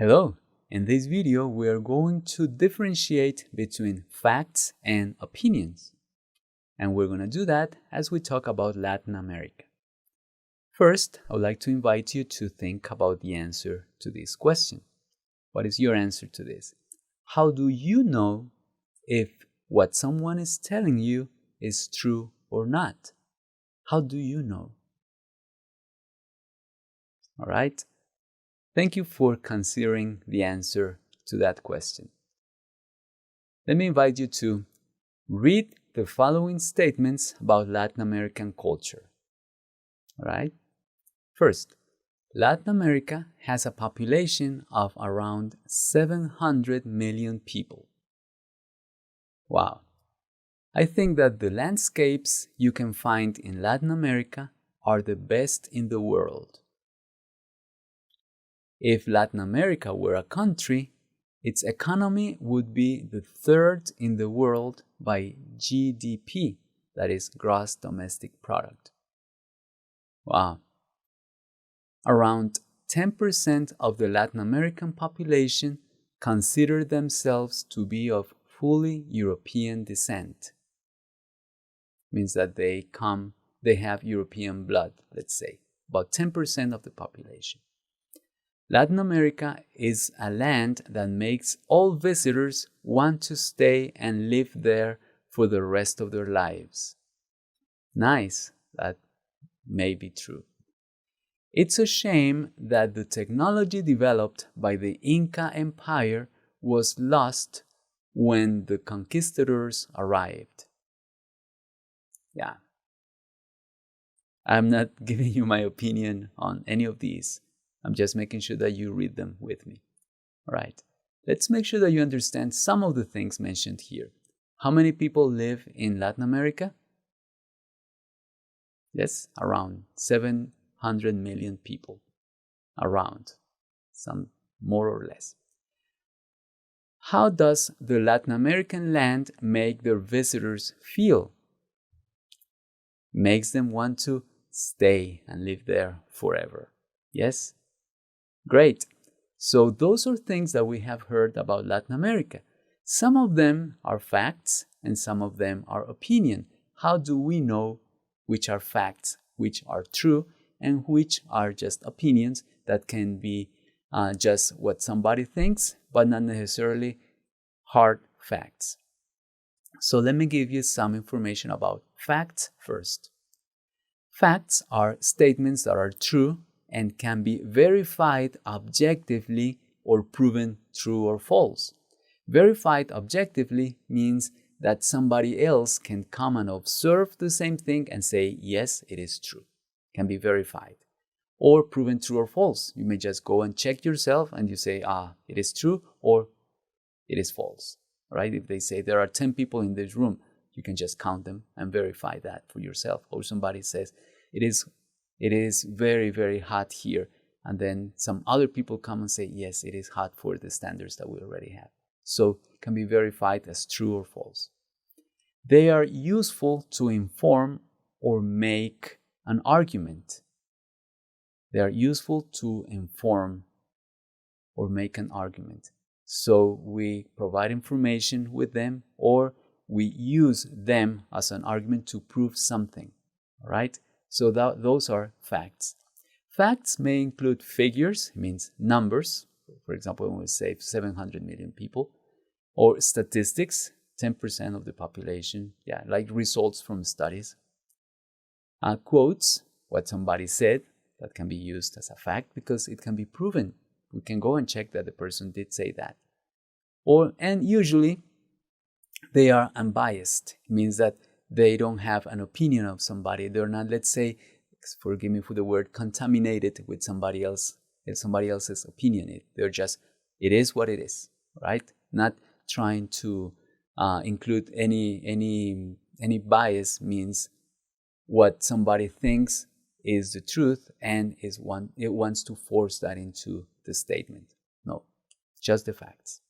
Hello! In this video, we are going to differentiate between facts and opinions. And we're going to do that as we talk about Latin America. First, I would like to invite you to think about the answer to this question. What is your answer to this? How do you know if what someone is telling you is true or not? How do you know? All right? Thank you for considering the answer to that question. Let me invite you to read the following statements about Latin American culture. All right? First, Latin America has a population of around 700 million people. Wow. I think that the landscapes you can find in Latin America are the best in the world. If Latin America were a country, its economy would be the third in the world by GDP, that is, gross domestic product. Wow. Around 10% of the Latin American population consider themselves to be of fully European descent. Means that they have European blood, let's say, about 10% of the population. Latin America is a land that makes all visitors want to stay and live there for the rest of their lives. Nice, that may be true. It's a shame that the technology developed by the Inca Empire was lost when the conquistadors arrived. Yeah. I'm not giving you my opinion on any of these. I'm just making sure that you read them with me. All right. Let's make sure that you understand some of the things mentioned here. How many people live in Latin America? Yes, around 700 million people. Around. Some more or less. How does the Latin American land make their visitors feel? Makes them want to stay and live there forever. Yes? Great. So those are things that we have heard about Latin America. Some of them are facts and some of them are opinion. How do we know which are facts, which are true, and which are just opinions that can be just what somebody thinks, but not necessarily hard facts? So let me give you some information about facts first. Facts are statements that are true and can be verified objectively or proven true or false. Verified objectively means that somebody else can come and observe the same thing and say, yes, it is true. Can be verified. Or proven true or false. You may just go and check yourself and you say, it is true or it is false. Right? If they say there are 10 people in this room, you can just count them and verify that for yourself. Or somebody says, it is very, very hot here. And then some other people come and say, yes, it is hot for the standards that we already have. So it can be verified as true or false. They are useful to inform or make an argument. They are useful to inform or make an argument. So we provide information with them or we use them as an argument to prove something. All right? So those are facts. Facts may include figures, it means numbers. For example, when we say 700 million people. Or statistics, 10% of the population. Yeah, like results from studies. Quotes, what somebody said, that can be used as a fact because it can be proven. We can go and check that the person did say that. And usually, they are unbiased. It means that they don't have an opinion of somebody. They're not, let's say, forgive me for the word, contaminated with somebody else's opinion. They're just, it is what it is, right? Not trying to include any bias. Means what somebody thinks is the truth and it wants to force that into the statement. No, just the facts.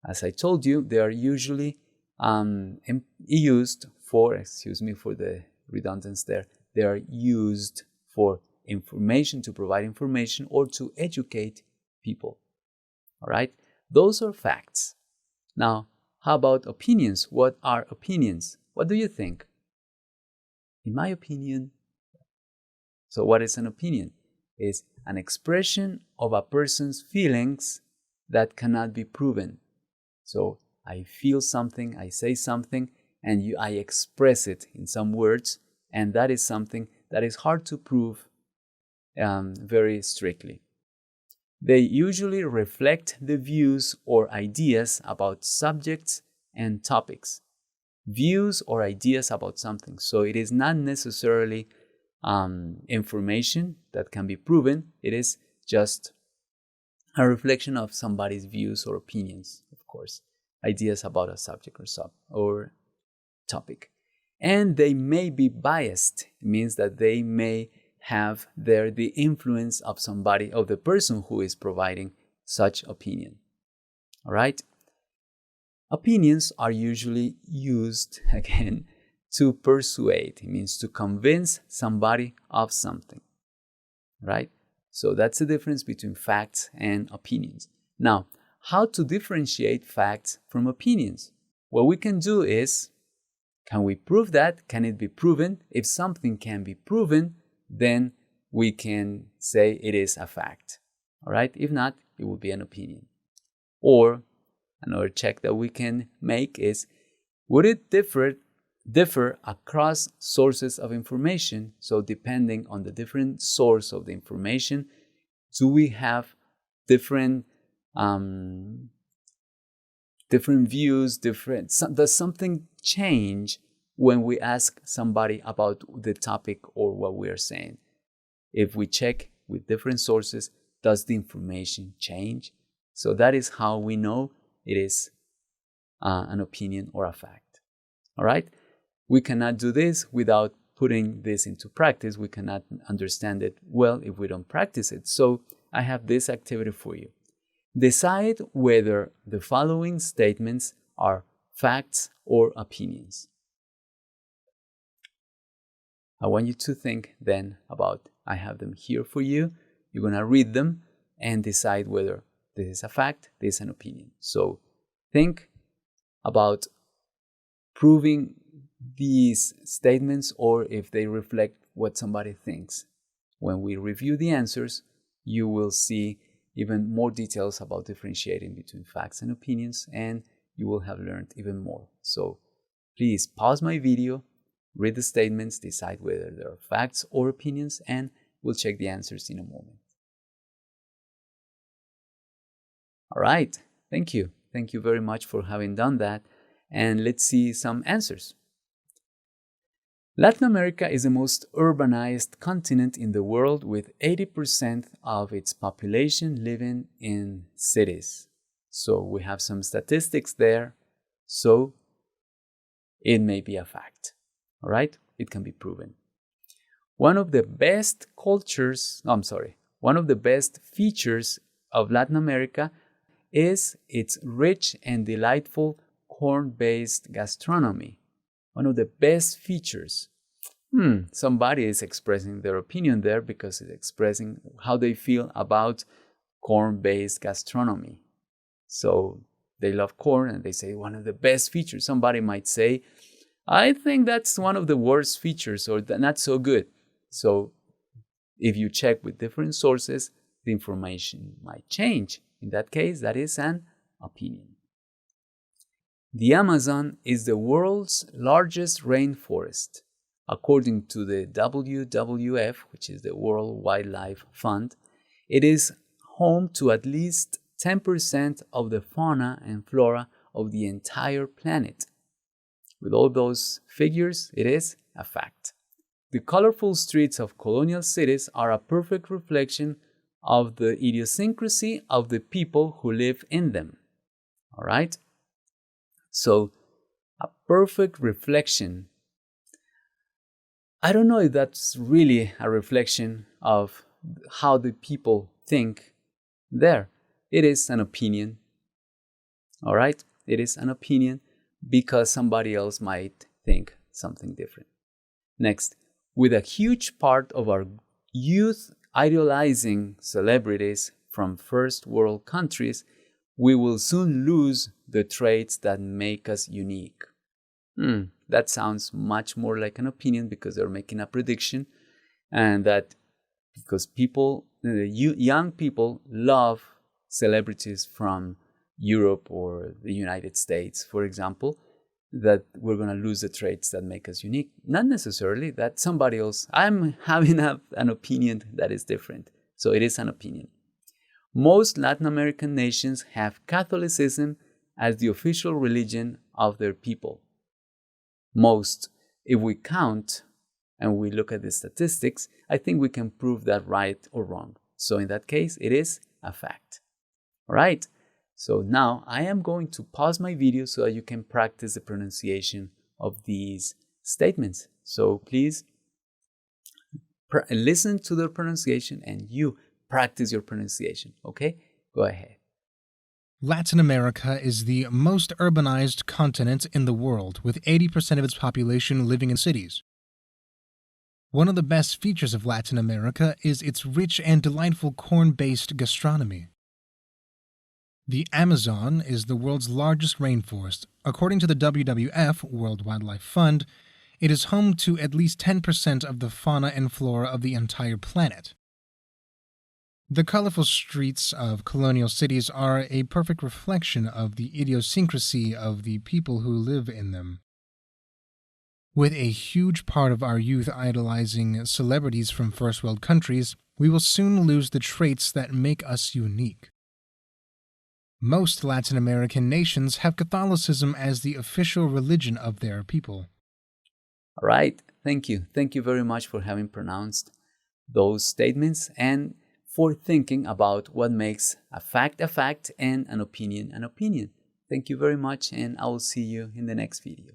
As I told you, they are usually used for, for the redundancy there, they are used for information, to provide information or to educate people. All right? Those are facts. Now, how about opinions? What are opinions? What do you think? In my opinion, so what is an opinion? It's an expression of a person's feelings that cannot be proven. So I feel something, I say something, and I express it in some words, and that is something that is hard to prove very strictly. They usually reflect the views or ideas about subjects and topics. Views or ideas about something. So it is not necessarily information that can be proven. It is just a reflection of somebody's views or opinions, of course, ideas about a subject or topic. And they may be biased. It means that they may have there the influence of somebody, of the person who is providing such opinion. All right? Opinions are usually used, again, to persuade. It means to convince somebody of something. Right? So that's the difference between facts and opinions. Now, how to differentiate facts from opinions? What we can do is, can we prove that? Can it be proven? If something can be proven, then we can say it is a fact. All right? If not, it will be an opinion. Or another check that we can make is, would it differ across sources of information? So depending on the different source of the information, do we have different views, does something change when we ask somebody about the topic or what we are saying? If we check with different sources, does the information change? So that is how we know it is an opinion or a fact. All right? We cannot do this without putting this into practice. We cannot understand it well if we don't practice it. So I have this activity for you. Decide whether the following statements are facts or opinions. I want you to think then about, I have them here for you. You're going to read them and decide whether this is a fact, this is an opinion. So think about proving these statements or if they reflect what somebody thinks. When we review the answers, you will see even more details about differentiating between facts and opinions, and you will have learned even more. So please pause my video, read the statements, decide whether they are facts or opinions, and we'll check the answers in a moment. All right, thank you. Thank you very much for having done that. And let's see some answers. Latin America is the most urbanized continent in the world, with 80% of its population living in cities. So we have some statistics there. So it may be a fact. All right? It can be proven. One of the best features of Latin America is its rich and delightful corn-based gastronomy. One of the best features. Somebody is expressing their opinion there because it's expressing how they feel about corn-based gastronomy. So they love corn and they say one of the best features. Somebody might say, I think that's one of the worst features or not so good. So if you check with different sources, the information might change. In that case, that is an opinion. The Amazon is the world's largest rainforest. According to the WWF, which is the World Wildlife Fund, it is home to at least 10% of the fauna and flora of the entire planet. With all those figures, it is a fact. The colorful streets of colonial cities are a perfect reflection of the idiosyncrasy of the people who live in them. All right? So, a perfect reflection. I don't know if that's really a reflection of how the people think there. It is an opinion. All right? It is an opinion because somebody else might think something different. Next, with a huge part of our youth idolizing celebrities from first world countries, we will soon lose the traits that make us unique. That sounds much more like an opinion because they're making a prediction, and that because young people love celebrities from Europe or the United States, for example, that we're going to lose the traits that make us unique. Not necessarily that somebody else, I'm having an opinion that is different. So it is an opinion. Most Latin American nations have Catholicism as the official religion of their people. Most, if we count and we look at the statistics, I think we can prove that right or wrong. So in that case, it is a fact. All right. So now I am going to pause my video so that you can practice the pronunciation of these statements. So please listen to the pronunciation and you practice your pronunciation. Okay? Go ahead. Latin America is the most urbanized continent in the world, with 80% of its population living in cities. One of the best features of Latin America is its rich and delightful corn-based gastronomy. The Amazon is the world's largest rainforest. According to the WWF, World Wildlife Fund, it is home to at least 10% of the fauna and flora of the entire planet. The colorful streets of colonial cities are a perfect reflection of the idiosyncrasy of the people who live in them. With a huge part of our youth idolizing celebrities from first world countries, we will soon lose the traits that make us unique. Most Latin American nations have Catholicism as the official religion of their people. All right. Thank you. Thank you very much for having pronounced those statements and for thinking about what makes a fact and an opinion an opinion. Thank you very much, and I will see you in the next video.